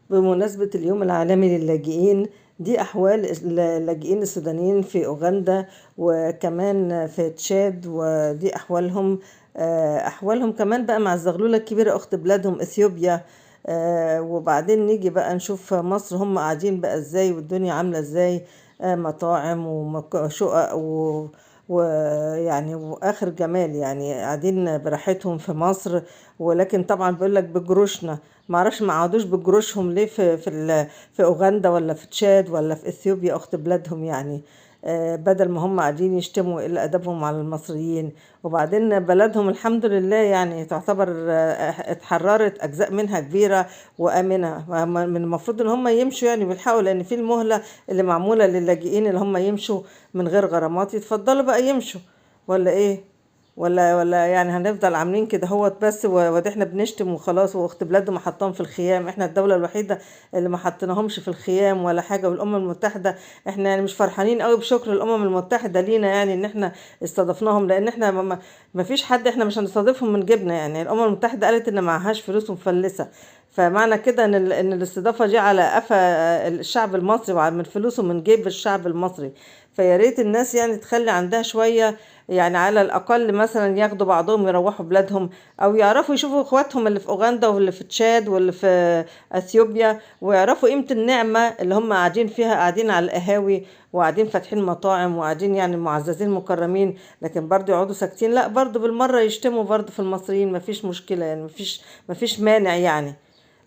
بمناسبة اليوم العالمي للاجئين، دي أحوال اللاجئين السودانيين في أوغندا وكمان في تشاد، ودي أحوالهم. أحوالهم كمان بقى مع الزغلولة الكبيرة أخت بلادهم إثيوبيا. وبعدين نيجي بقى نشوف مصر، هم قاعدين بقى إزاي والدنيا عاملة إزاي. مطاعم وشقق ويعني واخر جمال، يعني قاعدين براحتهم في مصر. ولكن طبعا بيقول لك بجروشنا، معرفش ما عادوش بجروشهم ليه في اوغندا ولا في تشاد ولا في اثيوبيا اخت بلادهم يعني. بدل ما هم قاعدين يشتموا قله ادبهم على المصريين. وبعدين بلدهم الحمد لله يعني تعتبر اتحررت اجزاء منها كبيره وامنه. من المفروض ان هم يمشوا يعني بيلحقوا، لان في المهله اللي معموله للاجئين اللي هم يمشوا من غير غرامات، يتفضلوا بقى يمشوا ولا ايه؟ ولا يعني هنفضل عاملين كده هوت بس، وده احنا بنشتم وخلاص، واخت بلادهم حطاهم في الخيام. احنا الدولة الوحيدة اللي ما حطيناهمش في الخيام ولا حاجة. والأمم المتحدة احنا يعني مش فرحانين قوي بشكر الأمم المتحدة لينا، يعني ان احنا استضفناهم، لان احنا ما فيش حد احنا مش هنستضيفهم من جبنا. يعني الأمم المتحدة قالت ان معهاش فلوس ومفلسة، فمعنى كده ان الاستضافة دي على قفا الشعب المصري ومن فلوسه من جيب الشعب المصري. فيا ريت الناس يعني تخلي عندها شوية، يعني على الأقل مثلا ياخدوا بعضهم يروحوا بلادهم، أو يعرفوا يشوفوا إخواتهم اللي في أوغندا واللي في تشاد واللي في أثيوبيا، ويعرفوا قيمة النعمة اللي هم قاعدين فيها، قاعدين على القهاوي وقاعدين فاتحين مطاعم وقاعدين يعني معززين مكرمين. لكن برضو يقعدوا ساكتين؟ لا، برضو بالمرة يشتموا برضو في المصريين، مفيش مشكلة يعني، مفيش مانع يعني.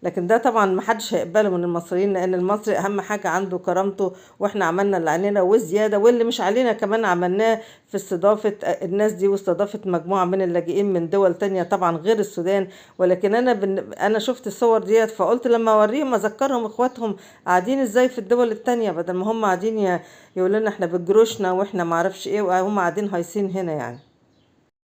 لكن ده طبعا محدش هيقبله من المصريين، لان المصري اهم حاجة عنده كرامته، واحنا عملنا اللي علينا وزيادة، واللي مش علينا كمان عملناه في استضافة الناس دي، واستضافة مجموعة من اللاجئين من دول تانية طبعا غير السودان. ولكن انا شفت الصور ديت، فقلت لما اوريهم اذكرهم اخواتهم قاعدين ازاي في الدول التانية، بدل ما هم قاعدين يقولوا لنا احنا بجروشنا واحنا معرفش ايه، وهم قاعدين هايصين هنا يعني.